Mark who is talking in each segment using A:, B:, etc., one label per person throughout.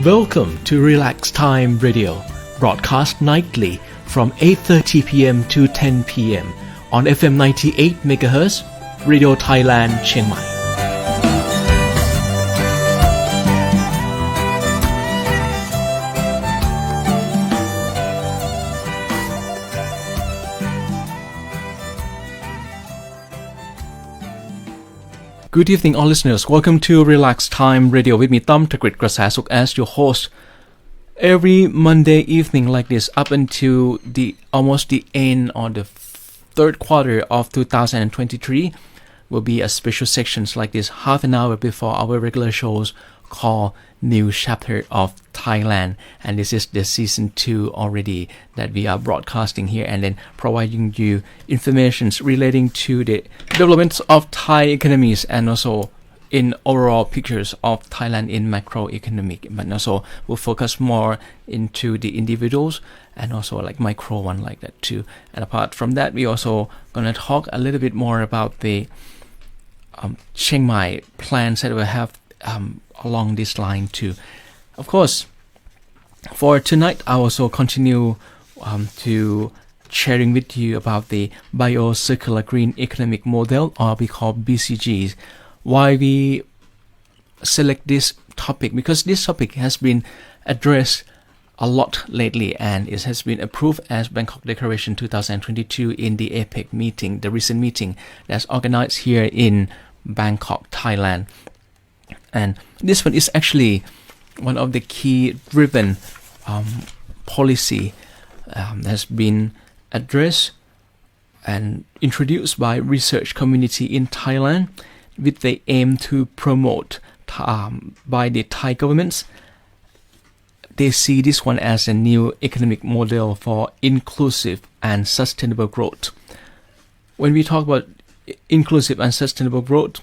A: Welcome to Relax Time Radio, broadcast nightly from 8:30 p.m. to 10 p.m. on FM 98 MHz, Radio Thailand, Chiang Mai. Good evening, all listeners. Welcome to Relax Time Radio with me, Tom Thakrit Krasasuk, as your host. Every Monday evening like this, up until almost the end of the third quarter of 2023, will be a special sections like this, half an hour before our regular shows called New Chapter of Thailand. And this is the season 2 already that we are broadcasting here and then providing you information relating to the developments of Thai economies and also in overall pictures of Thailand in macroeconomic, but also we'll focus more into the individuals and also like micro one like that too. And apart from that, we also gonna talk a little bit more about the Chiang Mai plans that we have along this line too. Of course, for tonight, I also continue to sharing with you about the Bio-Circular Green Economic Model, or we call BCGs. Why we select this topic? Because this topic has been addressed a lot lately and it has been approved as Bangkok Declaration 2022 in the APEC meeting, the recent meeting that's organized here in Bangkok, Thailand. And this one is actually one of the key driven policy that has been addressed and introduced by research community in Thailand with the aim to promote by the Thai governments. They see this one as a new economic model for inclusive and sustainable growth. When we talk about inclusive and sustainable growth,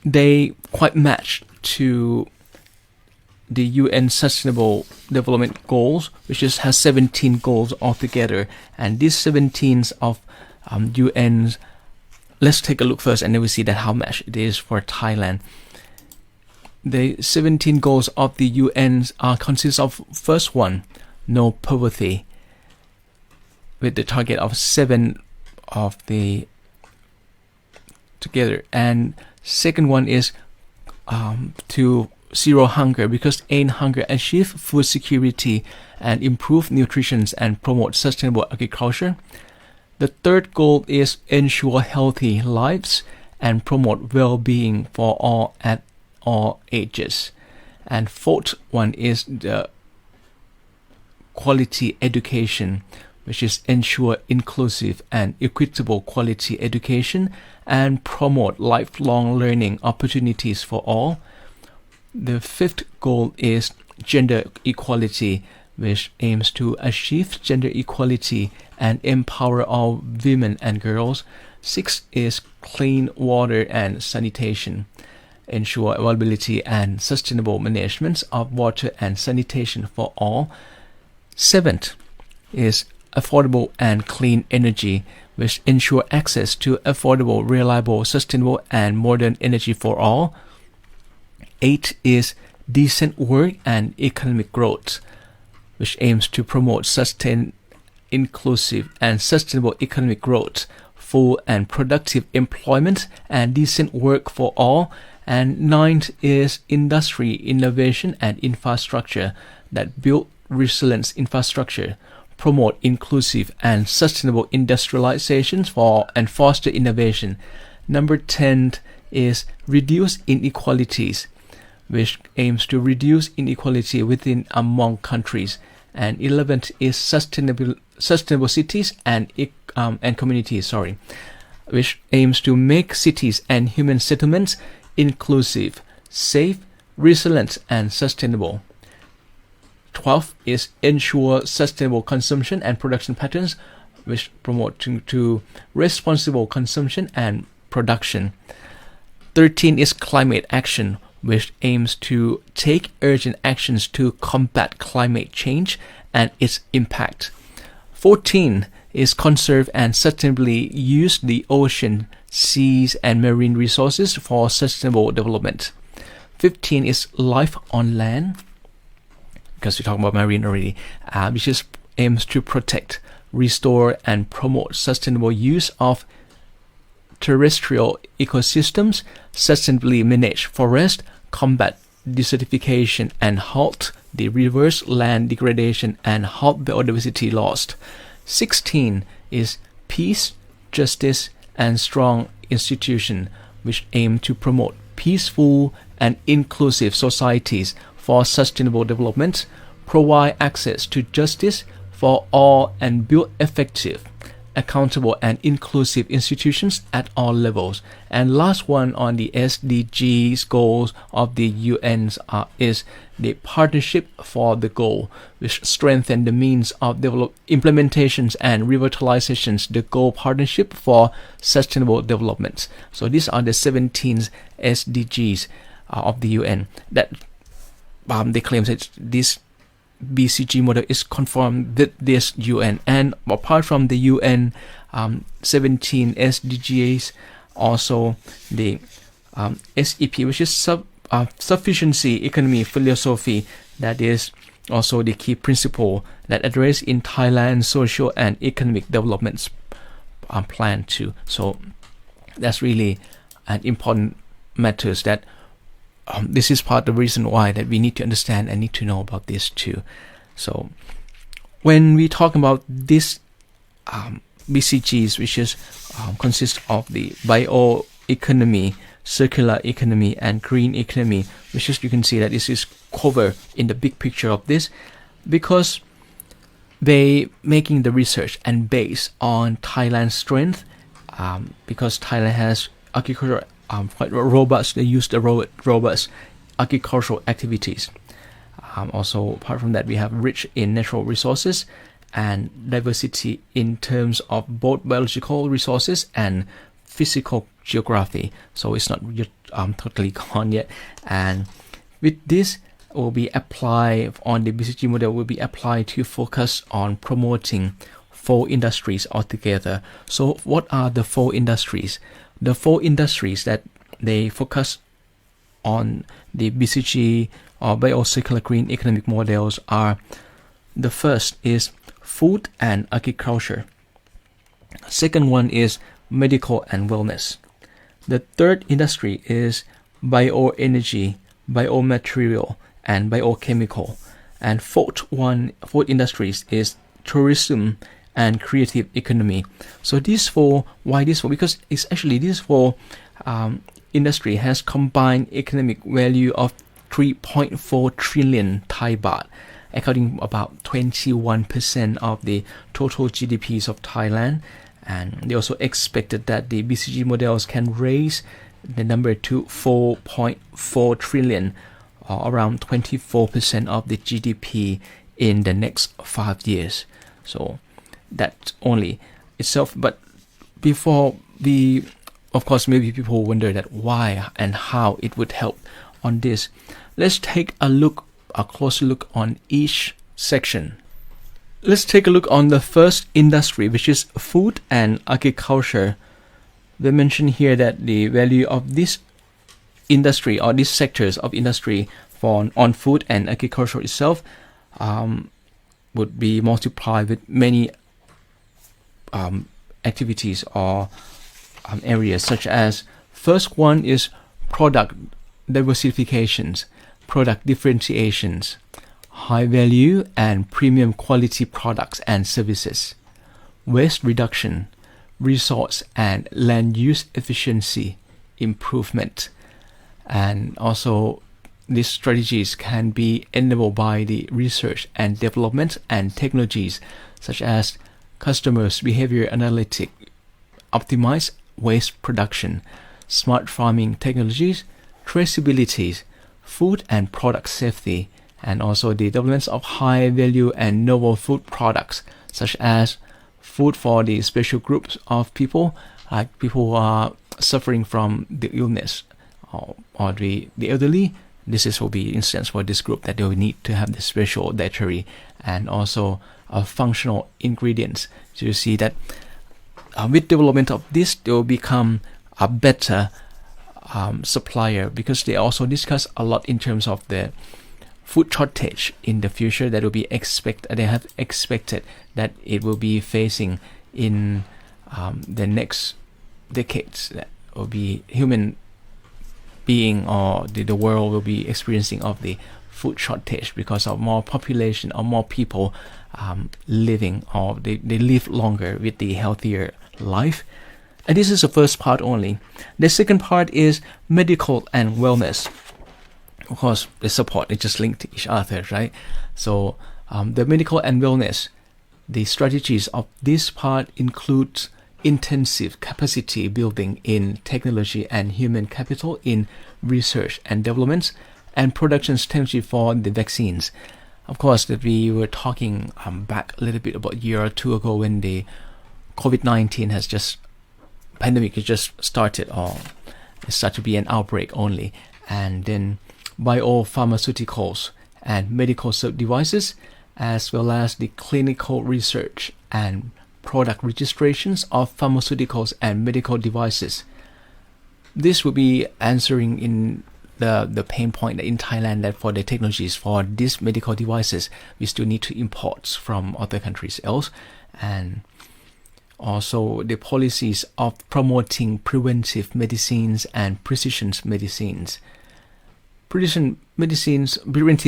A: they quite match to the UN Sustainable Development Goals, which has 17 goals altogether. And these 17 of UN's, let's take a look first and then we see that how much it is for Thailand. The 17 goals of the UN consists of, first one, no poverty, with the target of 7 of the together. And second one is to zero hunger, because end hunger, achieve food security and improve nutrition and promote sustainable agriculture. The third goal is ensure healthy lives and promote well-being for all at all ages. And fourth one is the quality education, which is ensure inclusive and equitable quality education and promote lifelong learning opportunities for all. The fifth goal is gender equality, which aims to achieve gender equality and empower all women and girls. Sixth is clean water and sanitation, ensure availability and sustainable management of water and sanitation for all. Seventh is affordable and clean energy, which ensure access to affordable, reliable, sustainable, and modern energy for all. 8 is decent work and economic growth, which aims to promote sustained, inclusive, and sustainable economic growth, full and productive employment, and decent work for all. And 9th is industry, innovation, and infrastructure that build resilient infrastructure, promote inclusive and sustainable industrializations and foster innovation. Number 10 is reduce inequalities, which aims to reduce inequality within among countries. And 11th is sustainable cities and communities, which aims to make cities and human settlements inclusive, safe, resilient, and sustainable. 12th is ensure sustainable consumption and production patterns, which promote to responsible consumption and production. 13 is climate action, which aims to take urgent actions to combat climate change and its impact. 14 is conserve and sustainably use the ocean, seas, and marine resources for sustainable development. 15 is life on land. because we talked about marine already, which is aims to protect, restore, and promote sustainable use of terrestrial ecosystems, sustainably manage forest, combat desertification, and halt the reverse land degradation and halt biodiversity loss. 16 is peace, justice, and strong institutions, which aim to promote peaceful and inclusive societies for sustainable development, provide access to justice for all, and build effective, accountable, and inclusive institutions at all levels. And last one on the SDGs goals of the UN is the partnership for the goal, which strengthen the means of implementations and revitalizations, the goal partnership for sustainable development. So these are the 17 SDGs of the UN that they claim that this BCG model is conformed with this UN. And apart from the UN 17 SDGs, also the SEP, which is Sufficiency Economy Philosophy, that is also the key principle that address in Thailand social and economic development plan too. So that's really an important matters that this is part of the reason why that we need to understand and need to know about this too. So when we talk about this BCGs, which is consists of the bioeconomy, circular economy, and green economy, which is, you can see that this is covered in the big picture of this, because they making the research and based on Thailand's strength, because Thailand has agriculture quite robust. They use the robust agricultural activities. Also, apart from that, we have rich in natural resources and diversity in terms of both biological resources and physical geography. So it's not yet totally gone yet. And with this, will be applied on the BCG model will be applied to focus on promoting 4 industries altogether. So what are the 4 industries? The 4 industries that they focus on the BCG or biocircular green economic models are: the first is food and agriculture. Second one is medical and wellness. The third industry is bioenergy, biomaterial, and biochemical. And fourth industries is tourism and creative economy. So these 4, why these 4? Because it's actually these 4 industry has combined economic value of 3.4 trillion Thai baht, accounting about 21% of the total GDPs of Thailand. And they also expected that the BCG models can raise the number to 4.4 trillion, or around 24% of the GDP in the next 5 years. So that only itself. But before we, of course, maybe people wonder that why and how it would help on this. Let's take a closer look on each section. Let's take a look on the first industry, which is food and agriculture. They mention here that the value of this industry or these sectors of industry on food and agriculture itself would be multiplied with many activities or areas, such as first one is product diversifications, product differentiations, high value and premium quality products and services, waste reduction, resource and land use efficiency improvement. And also these strategies can be enabled by the research and development and technologies such as customers behavior analytic, optimized waste production, smart farming technologies, traceability, food and product safety, and also the development of high value and novel food products such as food for the special groups of people, like people who are suffering from the illness or the elderly. This will be instance for this group that they will need to have the special dietary and also functional ingredients. So you see that with development of this, they will become a better supplier, because they also discuss a lot in terms of the food shortage in the future that will be they have expected that it will be facing in the next decades, that will be human being or the world will be experiencing of the food shortage because of more population or more people living, or they live longer with the healthier life. And this is the first part only. The second part is medical and wellness. Of course, the support, they just link to each other, right? So the medical and wellness, the strategies of this part include intensive capacity building in technology and human capital in research and development and production technology for the vaccines. Of course, that we were talking back a little bit about a year or two ago when the COVID-19 pandemic has just started, or it started to be an outbreak only, and then biopharmaceuticals and medical devices, as well as the clinical research and product registrations of pharmaceuticals and medical devices. This will be answering in the pain point in Thailand that for the technologies for these medical devices, we still need to import from other countries else, and also the policies of promoting preventive medicines and precision medicines. Preventive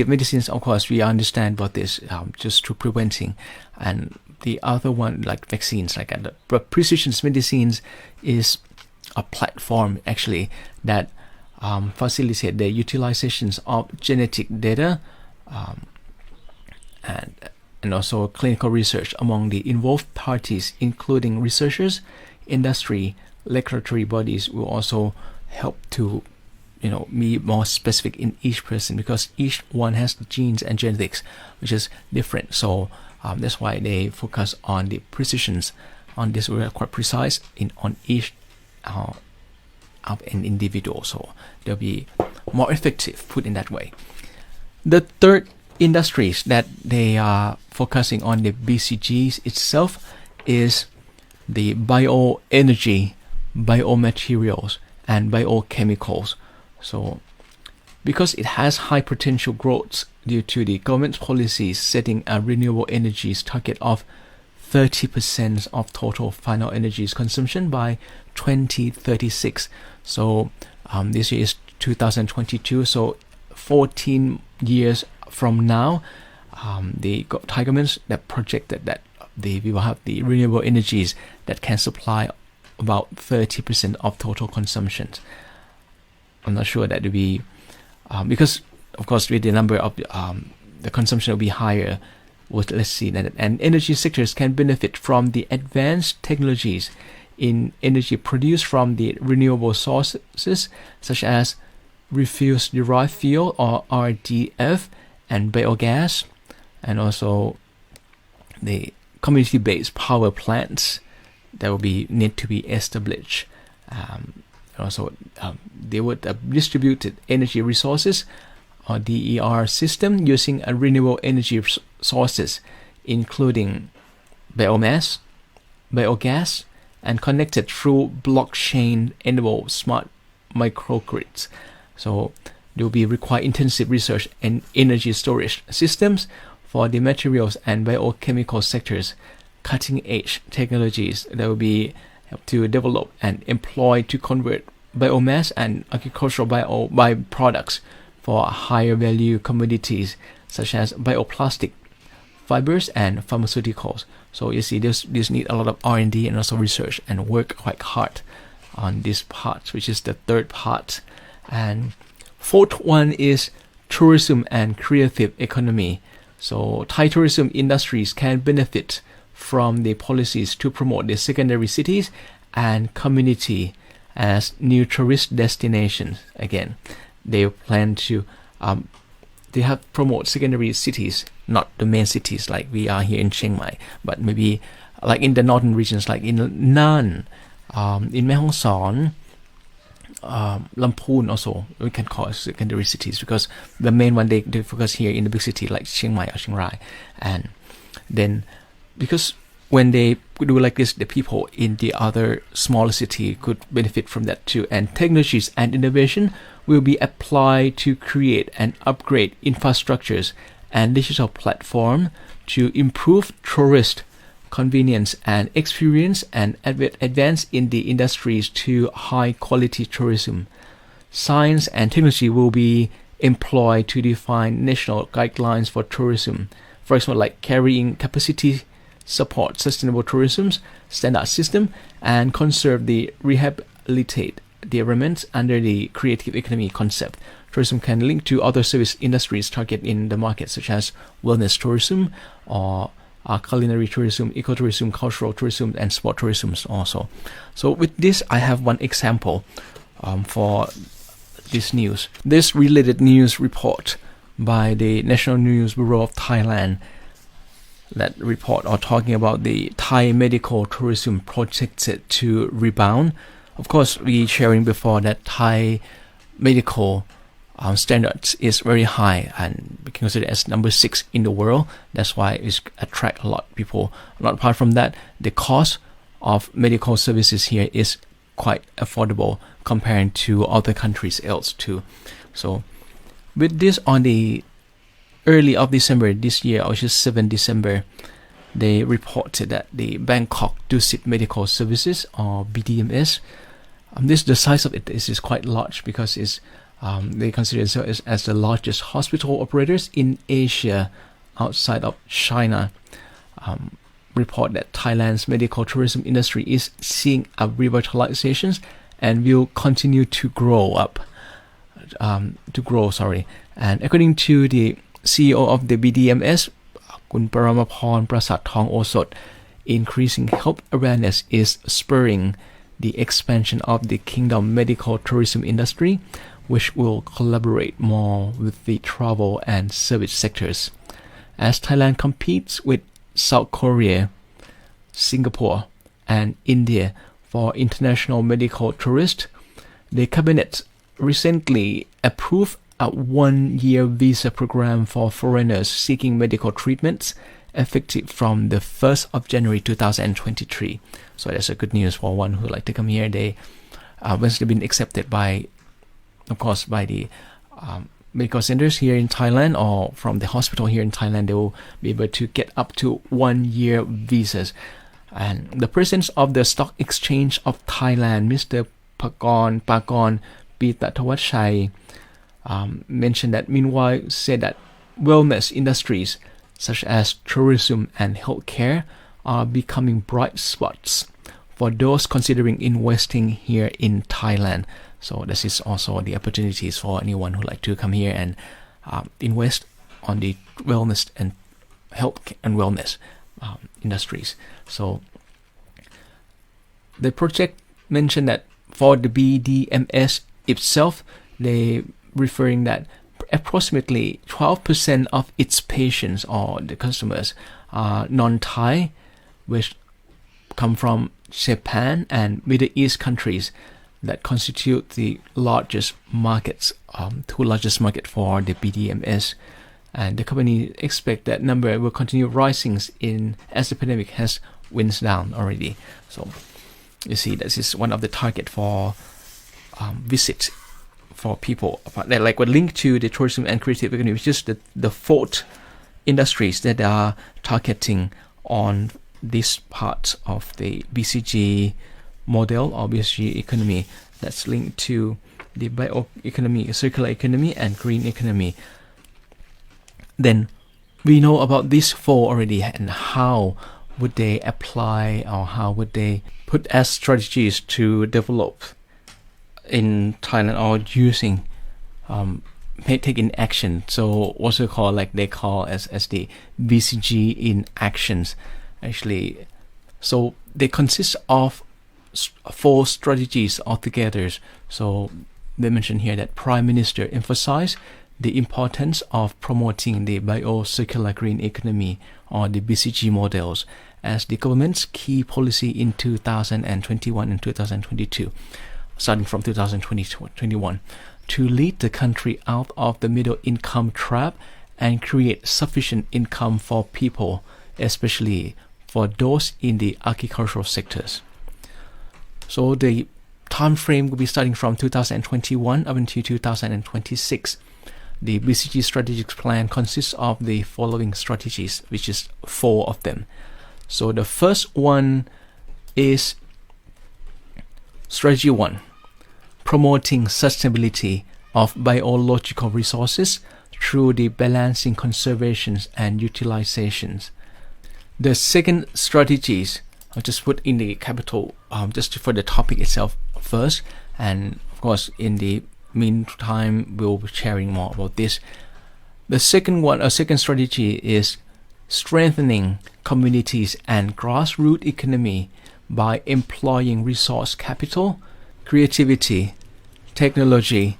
A: medicines, of course, we understand about this, just to preventing, and the other one like vaccines, like that. But precision medicines is a platform actually that facilitate the utilizations of genetic data and also clinical research among the involved parties, including researchers, industry, regulatory bodies, will also help to be more specific in each person, because each one has the genes and genetics which is different. So that's why they focus on the precisions on this. We are quite precise on each of an individual, so they'll be more effective, put in that way. The third industries that they are focusing on, the BCGs itself, is the bioenergy, biomaterials, and biochemicals. So because it has high potential growth due to the government's policies setting a renewable energies target of 30% of total final energies consumption by 2036. So this year is 2022, so 14 years from now, the Thai government that projected that we will have the renewable energies that can supply about 30% of total consumption. I'm not sure that will be because of course with the number of the consumption will be higher. Let's see that, and energy sectors can benefit from the advanced technologies in energy produced from the renewable sources such as refuse derived fuel or RDF and biogas, and also the community-based power plants that will need to be established. Also, they would distributed energy resources or DER system using a renewable energy sources, including biomass, biogas, and connected through blockchain-enabled smart microgrids. So there will be require intensive research and energy storage systems for the materials and biochemical sectors, cutting-edge technologies that will be help to develop and employ to convert biomass and agricultural byproducts for higher value commodities such as bioplastic, fibers, and pharmaceuticals. So you see, this need a lot of R&D and also research and work quite hard on this part, which is the third part. And fourth one is tourism and creative economy. So Thai tourism industries can benefit from the policies to promote the secondary cities and community as new tourist destinations. Again, they plan to they have promote secondary cities, not the main cities like we are here in Chiang Mai, but maybe like in the northern regions, like in Nan, in Mae Hong Son, Lamphun also, we can call it secondary cities, because the main one they focus here in the big city like Chiang Mai or Chiang Rai. And then because when they do like this, the people in the other smaller city could benefit from that too. And technologies and innovation will be applied to create and upgrade infrastructures and digital platform to improve tourist convenience and experience and advance in the industries to high quality tourism. Science and technology will be employed to define national guidelines for tourism. For example, like carrying capacity, support sustainable tourism's standard system, and conserve the rehabilitate the environment under the creative economy concept. Tourism can link to other service industries target in the market, such as wellness tourism or culinary tourism, ecotourism, cultural tourism, and sport tourism also. So with this, I have one example for this news. This related news report by the National News Bureau of Thailand, that report are talking about the Thai medical tourism projected to rebound. Of course, we sharing before that Thai medical standards is very high and considered as number 6 in the world. That's why it attract a lot of people. Not apart from that, the cost of medical services here is quite affordable compared to other countries else too. So with this, on the early of December this year, which is 7 December, they reported that the Bangkok Dusit Medical Services, or BDMS, the size of it is quite large because it's they consider it as the largest hospital operators in Asia outside of China. Report that Thailand's medical tourism industry is seeing a revitalization and will continue to grow. And according to the CEO of the BDMS, Kun Paramaporn Prasad Thong Osot, increasing health awareness is spurring the expansion of the kingdom medical tourism industry, which will collaborate more with the travel and service sectors. As Thailand competes with South Korea, Singapore, and India for international medical tourists, the cabinet recently approved a 1-year visa program for foreigners seeking medical treatments effective from the 1st of January 2023. So that's a good news for one who like to come here. They once they've been accepted by, of course, by the medical centers here in Thailand or from the hospital here in Thailand, they will be able to get up to 1-year visas. And the president of the Stock Exchange of Thailand, Mr. Pakon Pitatawachai, mentioned that meanwhile said that wellness industries such as tourism and healthcare are becoming bright spots for those considering investing here in Thailand. So this is also the opportunities for anyone who like to come here and invest on the wellness and health and wellness industries. So the project mentioned that for the BDMS itself, they referring that approximately 12% of its patients or the customers are non-Thai, which come from Japan and Middle East countries that constitute the largest markets, two largest market for the BDMS. And the company expect that number will continue rising as the pandemic has winds down already. So you see, this is one of the target for visit for people. That like would link to the tourism and creative economy, which is the 4th industries that are targeting on this part of the BCG model or BCG economy that's linked to the bioeconomy, circular economy, and green economy. Then we know about these 4 already, and how would they apply or how would they put as strategies to develop in Thailand or using taking action. So what's it called, like they call as the BCG in actions actually. So they consist of 4 strategies altogether. So they mention here that Prime Minister emphasized the importance of promoting the bio-circular green economy or the BCG models as the government's key policy in 2021 and 2022, starting from 2021, to lead the country out of the middle income trap and create sufficient income for people, especially for those in the agricultural sectors. So the time frame will be starting from 2021 up until 2026. The BCG strategic plan consists of the following strategies, which is 4 of them. So the first one is strategy 1, promoting sustainability of biological resources through the balancing conservations and utilizations. The second strategies, I'll just put in the capital just for the topic itself first, and of course in the meantime we'll be sharing more about this. The second strategy is strengthening communities and grassroots economy by employing resource capital, creativity, technology,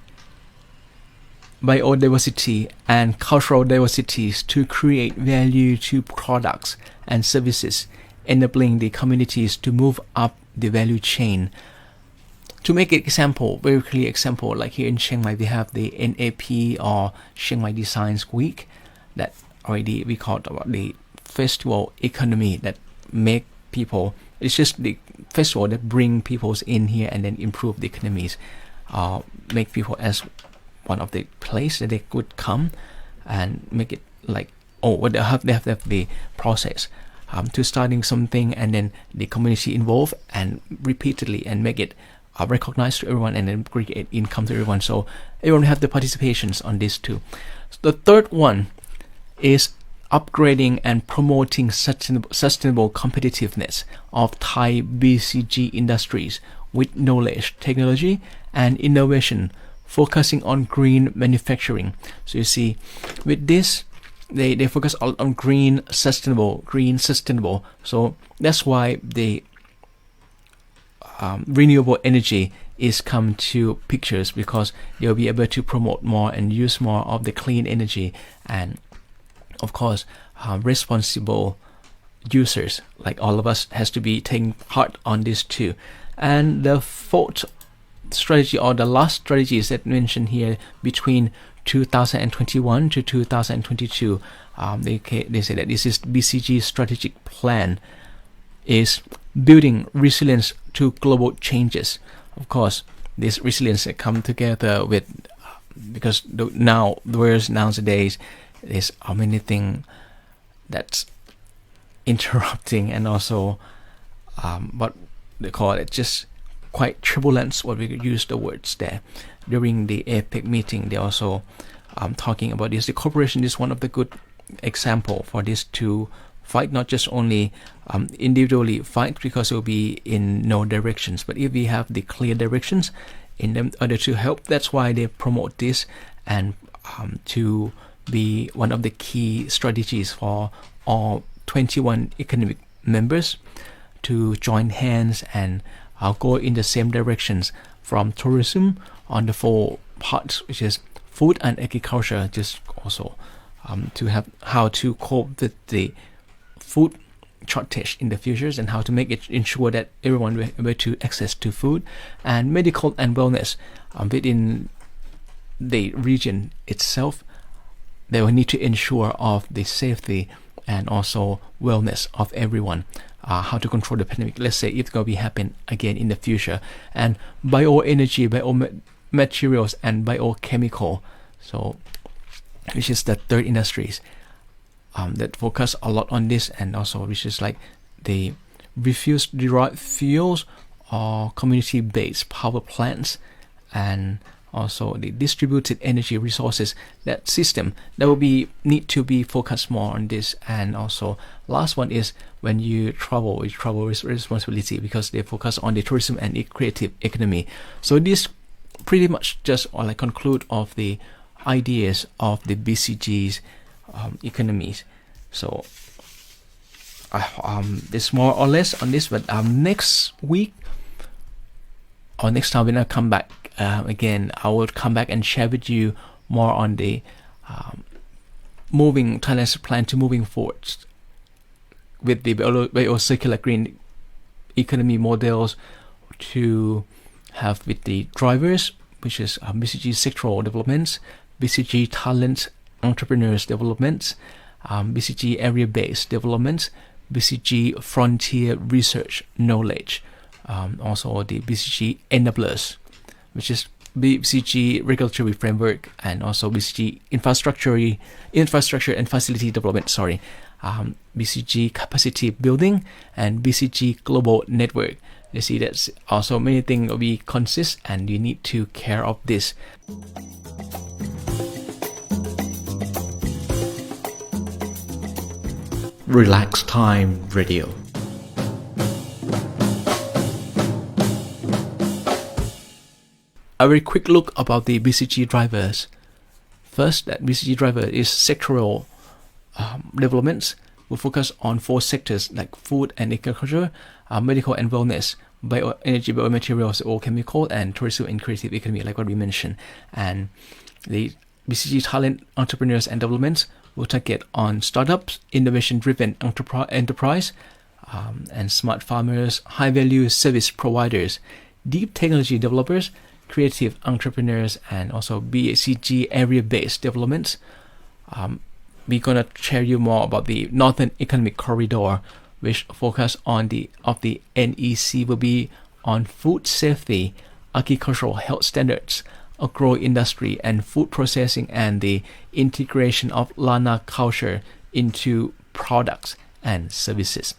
A: biodiversity, and cultural diversities to create value to products and services, enabling the communities to move up the value chain. To make an example, very clear example, like here in Chiang Mai, we have the NAP or Chiang Mai Designs Week, that already we call about the festival economy that make people, it's just the festival that bring people in here and then improve the economies, make people as one of the place that they could come and make it like, they have the process to starting something, and then the community involved and repeatedly and make it recognized to everyone, and then create income to everyone, so everyone have the participations on this too. So the third one is upgrading and promoting sustainable competitiveness of Thai BCG industries with knowledge, technology, and innovation, focusing on green manufacturing. So you see, with this, they focus on green sustainable. So that's why the renewable energy is come to pictures, because they'll be able to promote more and use more of the clean energy, and of course responsible users like all of us has to be taking part on this too. And the fourth strategy, or the last strategies that mentioned here, between 2021 to 2022, they say that this is BCG strategic plan, is building resilience to global changes. Of course, this resilience come together with, because nowadays there's how many things that's interrupting, and also what they call it, just quite turbulence, what we could use the words there. During the APEC meeting, they also talking about this. The corporation is one of the good example for this to fight, not just only individually fight, because it will be in no directions, but if we have the clear directions in them order to help, that's why they promote this, and to be one of the key strategies for all 21 economic members to join hands and go in the same directions, from tourism on the 4 parts, which is food and agriculture, just also to have how to cope with the food shortage in the futures, and how to make it ensure that everyone will be able to access to food, and medical and wellness within the region itself. They will need to ensure of the safety and also wellness of everyone, how to control the pandemic, let's say if it's going to be happen again in the future, and bioenergy, biomaterials, and biochemical, so which is the third industries that focus a lot on this, and also which is like the refuse derived fuels or community-based power plants, and also the distributed energy resources, that system that will be need to be focused more on this. And also last one is when you travel with responsibility, because they focus on the tourism and creative economy. So this pretty much just like conclude of the ideas of the BCG's economies. So there's more or less on this, but next week or next time when I come back again, I will come back and share with you more on the moving Thailand's plan to moving forward with the biocircular green economy models, to have with the drivers, which is BCG sectoral developments, BCG talent entrepreneurs developments, BCG area-based developments, BCG Frontier Research Knowledge, also the BCG Enablers, which is BCG Regulatory Framework, and also BCG Infrastructure and Facility Development, BCG Capacity Building, and BCG Global Network. You see that's also many things we consist, and you need to care of this. Relax Time Radio. A very quick look about the BCG drivers. First, that BCG driver is sectoral developments. Will focus on 4 sectors like food and agriculture, medical and wellness, bioenergy, biomaterials, or chemical, and tourism and creative economy, like what we mentioned. And the BCG talent entrepreneurs and developments will target on startups, innovation-driven enterprise, and smart farmers, high-value service providers, deep technology developers, creative entrepreneurs, and also BCG area-based developments. We're gonna share you more about the Northern Economic Corridor, which focus on the NEC will be on food safety, agricultural health standards, agro-industry and food processing, and the integration of Lana culture into products and services.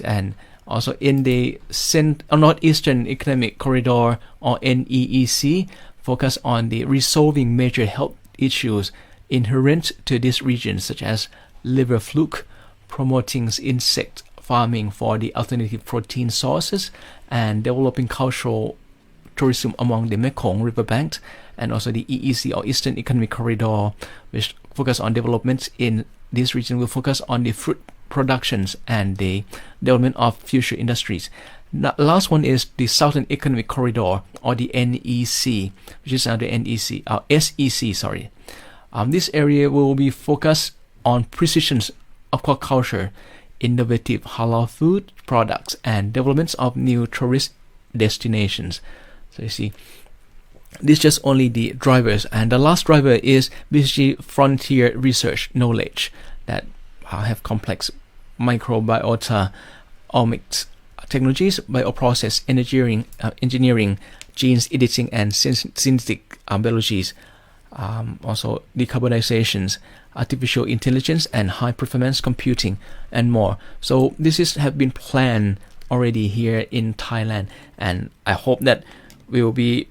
A: And also in the Northeastern Economic Corridor, or NEEC, focus on the resolving major health issues inherent to this region, such as liver fluke, promoting insect farming for the alternative protein sources, and developing cultural tourism among the Mekong riverbank, and also the EEC, or Eastern Economic Corridor, which focus on developments in this region, will focus on the fruit productions and the development of future industries. The last one is the Southern Economic Corridor, or the NEC, which is now the SEC. This area will be focused on precision aquaculture, innovative halal food products, and developments of new tourist destinations. So you see, this is just only the drivers, and the last driver is BCG Frontier Research Knowledge, that have complex microbiota, omics technologies, bioprocess engineering, genes editing, and synthetic biologies. Also decarbonizations, artificial intelligence, and high performance computing, and more. So this have been planned already here in Thailand, and I hope that we will be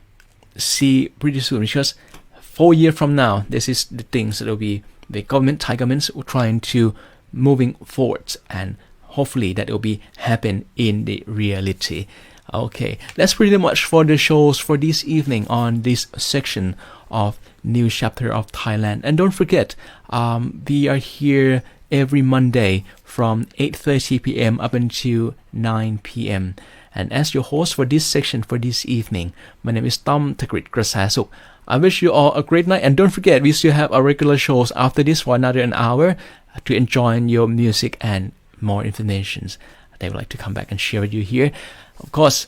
A: see pretty soon, because 4 years from now, this is the things that will be the Thai governments will trying to moving forward, and hopefully that will be happen in the reality. Okay, that's pretty much for the shows for this evening on this section of New Chapter of Thailand. And don't forget, we are here every Monday from 8:30 p.m. up until 9 p.m. And as your host for this section for this evening, my name is Tom Takrit Grasasuk. I wish you all a great night, and don't forget, we still have our regular shows after this for another an hour to enjoy your music and more informations. They would like to come back and share with you here. Of course,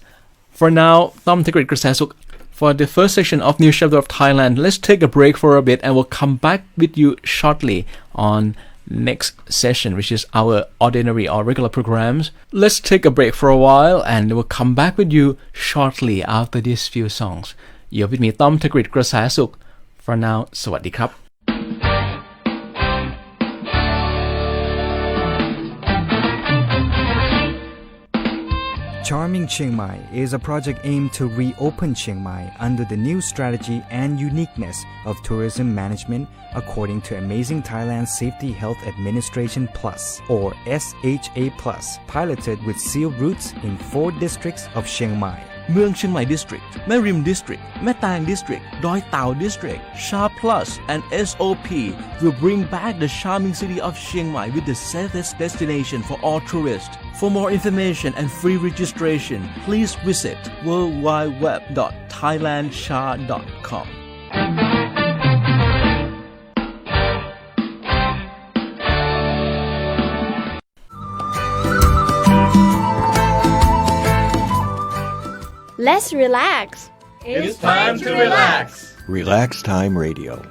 A: for now, Tom Takrit Grasasuk. For the first section of New Chapter of Thailand, let's take a break for a bit, and we'll come back with you shortly on next session, which is our ordinary or regular programs. Let's take a break for a while, and we'll come back with you shortly after these few songs. You're with me, Tom Takrit Grasasuk. For now, สวัสดีครับ
B: Charming Chiang Mai is a project aimed to reopen Chiang Mai under the new strategy and uniqueness of tourism management according to Amazing Thailand Safety Health Administration Plus, or SHA Plus, piloted with sealed routes in 4 districts of Chiang Mai.
C: เมืองเชียงใหม่ District แม่ริม District แม่แตง District ดอยเต่า District Sha Plus and SOP will bring back the charming city of Chiang Mai with the safest destination for all tourists. For more information and free registration, please visit worldwideweb.thailandsha.com.
D: Let's relax.
E: It's time to relax.
F: Relax Time Radio.